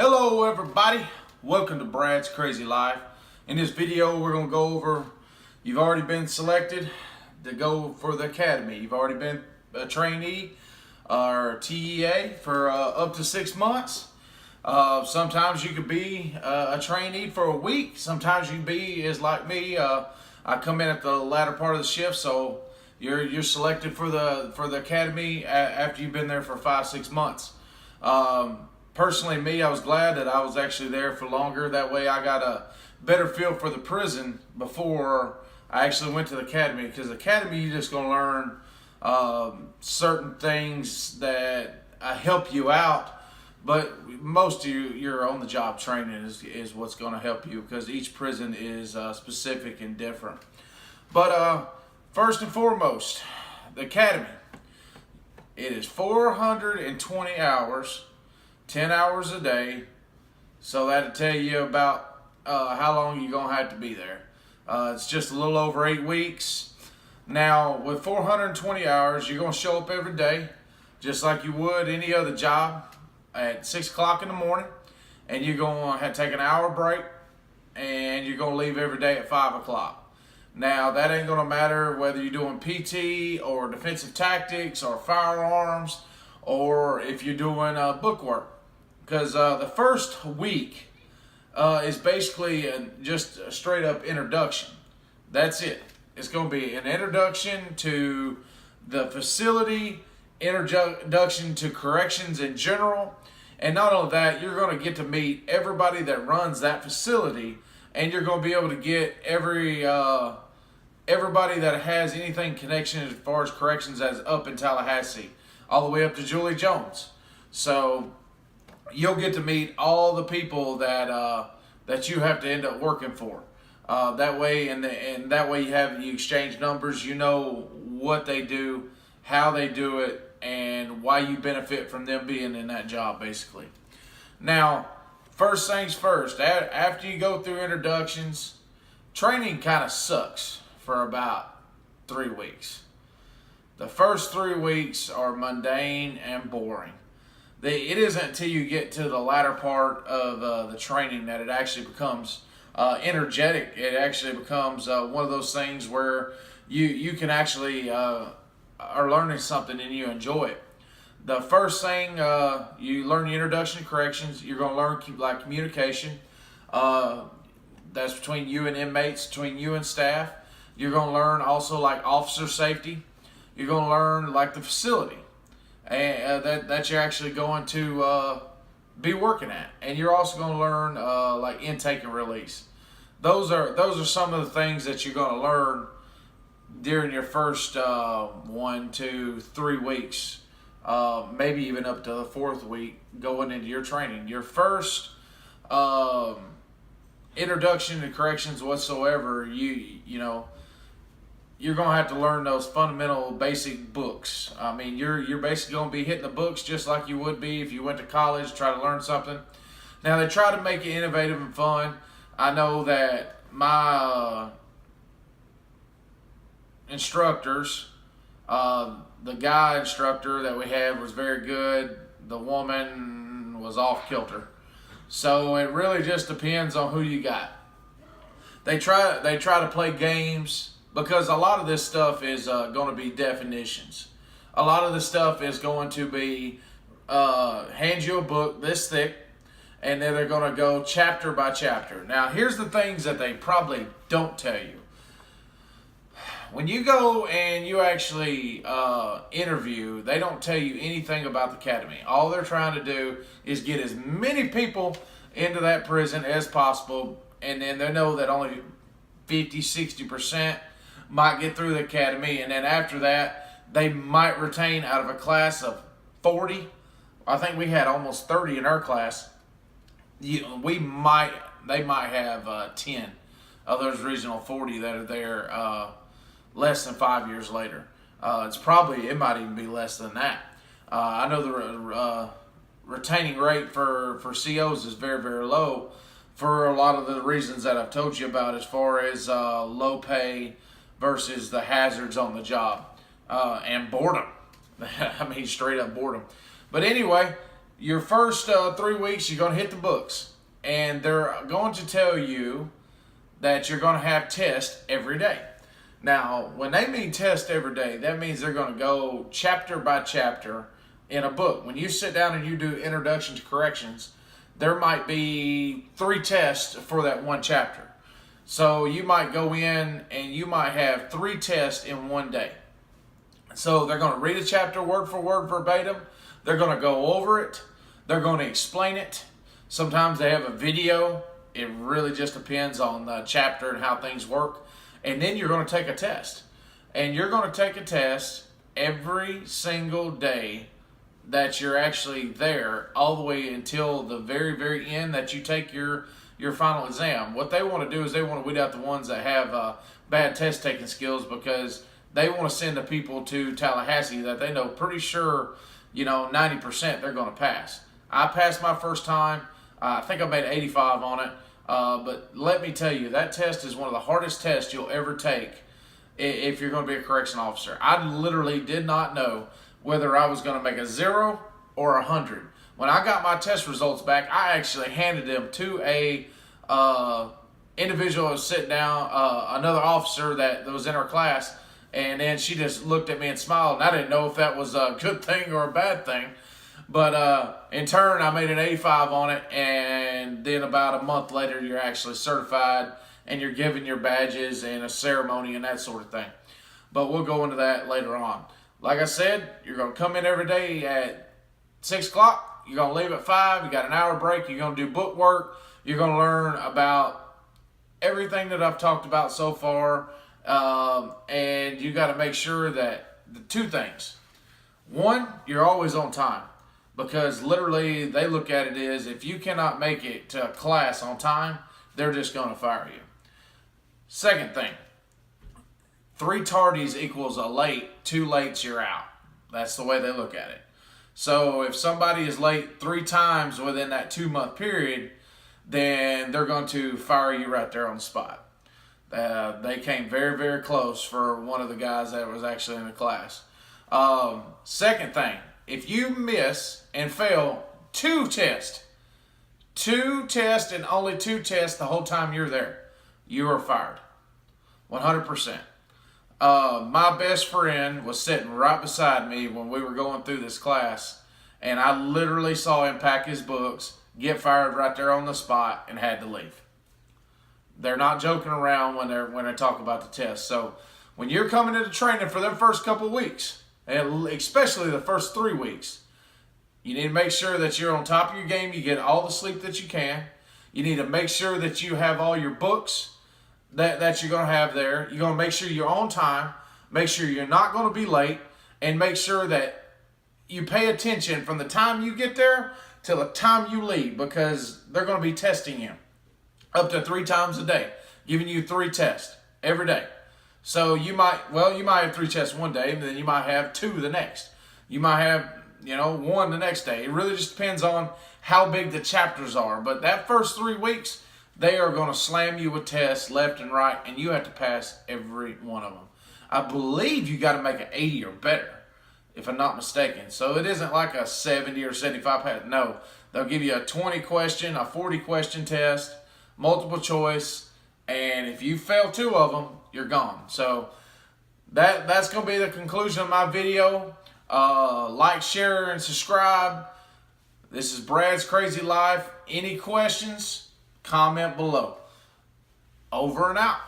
Hello everybody, welcome to Brad's Crazy Life. In this video we're going to go over, you've already been selected to go for the academy. You've already been a trainee or TEA for up to 6 months. Sometimes you could be a trainee for a week. Sometimes you can be as like me. I come in at the latter part of the shift, so you're selected for the academy after you've been there for 5-6 months. Personally, me, I was glad that I was actually there for longer. That way I got a better feel for the prison before I actually went to the academy. Because the academy, you're just going to learn certain things that help you out. But most of your on-the-job training is what's going to help you, because each prison is specific and different. But first and foremost, the academy. It is 420 hours. 10 hours a day, so that'll tell you about how long you're gonna have to be there. It's just a little over 8 weeks. Now, with 420 hours, you're gonna show up every day, just like you would any other job, at 6 o'clock in the morning, and you're gonna have to take an hour break, and you're gonna leave every day at 5 o'clock. Now, that ain't gonna matter whether you're doing PT or defensive tactics or firearms, or if you're doing book work. Because the first week is basically just a straight up introduction. That's it. It's going to be an introduction to the facility, introduction to corrections in general. And not only that, you're going to get to meet everybody that runs that facility. And you're going to be able to get everybody that has anything connection as far as corrections as up in Tallahassee, all the way up to Julie Jones. So you'll get to meet all the people that you have to end up working for. That way, and that way you exchange numbers. You know what they do, how they do it, and why you benefit from them being in that job, basically. Now, first things first. After you go through introductions, training kind of sucks for about 3 weeks. The first 3 weeks are mundane and boring. It isn't until you get to the latter part of the training that it actually becomes energetic. It actually becomes one of those things where you can actually are learning something and you enjoy it. The first thing, you learn the introduction to corrections. You're going to learn like communication. That's between you and inmates, between you and staff. You're going to learn also like officer safety. You're going to learn like the facility. And that you're actually going to be working at, and you're also going to learn like intake and release. Those are some of the things that you're going to learn during your first 1, 2, 3 weeks, maybe even up to the 4th week going into your training. Your first introduction to corrections whatsoever, you know. You're going to have to learn those fundamental basic books. I mean, you're basically going to be hitting the books just like you would be if you went to college, try to learn something. Now, they try to make it innovative and fun. I know that my instructors, the guy instructor that we had was very good. The woman was off kilter. So it really just depends on who you got. They try to play games, because a lot of this stuff is going to be definitions. A lot of the stuff is going to be hand you a book this thick, and then they're going to go chapter by chapter. Now, here's the things that they probably don't tell you. When you go and you actually interview, they don't tell you anything about the academy. All they're trying to do is get as many people into that prison as possible, and then they know that only 50-60% might get through the academy, and then after that they might retain out of a class of 40. I think we had almost 30 in our class. They might have 10 of those original 40 that are there less than 5 years later. It might even be less than that. I know the retaining rate for COs is very, very low for a lot of the reasons that I've told you about, as far as low pay versus the hazards on the job, and boredom. I mean, straight up boredom. But anyway, your first 3 weeks, you're going to hit the books. And they're going to tell you that you're going to have tests every day. Now, when they mean test every day, that means they're going to go chapter by chapter in a book. When you sit down and you do introduction to corrections, there might be 3 tests for that one chapter. So you might go in and you might have 3 tests in one day. So they're going to read a chapter word for word verbatim. They're going to go over it. They're going to explain it. Sometimes they have a video. It really just depends on the chapter and how things work. And then you're going to take a test. And you're going to take a test every single day that you're actually there, all the way until the very, very end that you take your final exam. What they want to do is they want to weed out the ones that have bad test taking skills, because they want to send the people to Tallahassee that they know pretty sure, 90% they're going to pass. I passed my first time. I think I made 85 on it. But let me tell you, that test is one of the hardest tests you'll ever take if you're going to be a correction officer. I literally did not know whether I was going to make a 0 or 100. When I got my test results back, I actually handed them to a individual who was sitting down, another officer that was in our class, and then she just looked at me and smiled, and I didn't know if that was a good thing or a bad thing. But in turn, I made an 85 on it, and then about a month later, you're actually certified, and you're given your badges and a ceremony and that sort of thing. But we'll go into that later on. Like I said, you're going to come in every day at 6 o'clock. You're going to leave at 5. You got an hour break. You're going to do book work. You're going to learn about everything that I've talked about so far. And you got to make sure that the 2 things. 1, you're always on time. Because literally, they look at it as if you cannot make it to a class on time, they're just going to fire you. Second thing, 3 tardies equals a late, 2 lates, you're out. That's the way they look at it. So if somebody is late 3 times within that 2-month period, then they're going to fire you right there on the spot. They came very, very close for one of the guys that was actually in the class. Second thing, if you miss and fail 2 tests and only 2 tests the whole time you're there, you are fired. 100%. My best friend was sitting right beside me when we were going through this class, and I literally saw him pack his books, get fired right there on the spot, and had to leave. They're not joking around when they talk about the test. So when you're coming into training for them first couple weeks, and especially the first 3 weeks, you need to make sure that you're on top of your game. You get all the sleep that you can. You need to make sure that you have all your books that you're going to have there. You're going to make sure you're on time. Make sure you're not going to be late. And make sure that you pay attention from the time you get there till the time you leave, because they're going to be testing you up to 3 times a day, giving you 3 tests every day. So you might have 3 tests one day, and then you might have 2 the next. You might have, 1 the next day. It really just depends on how big the chapters are. But that first 3 weeks, they are going to slam you with tests left and right, and you have to pass every one of them. I believe you got to make an 80 or better, if I'm not mistaken. So it isn't like a 70 or 75 pass. No, they'll give you a 20 question, a 40 question test, multiple choice, and if you fail 2 of them, you're gone. So that's going to be the conclusion of my video. Like, share, and subscribe. This is Brad's Crazy Life. Any questions? Comment below. Over and out.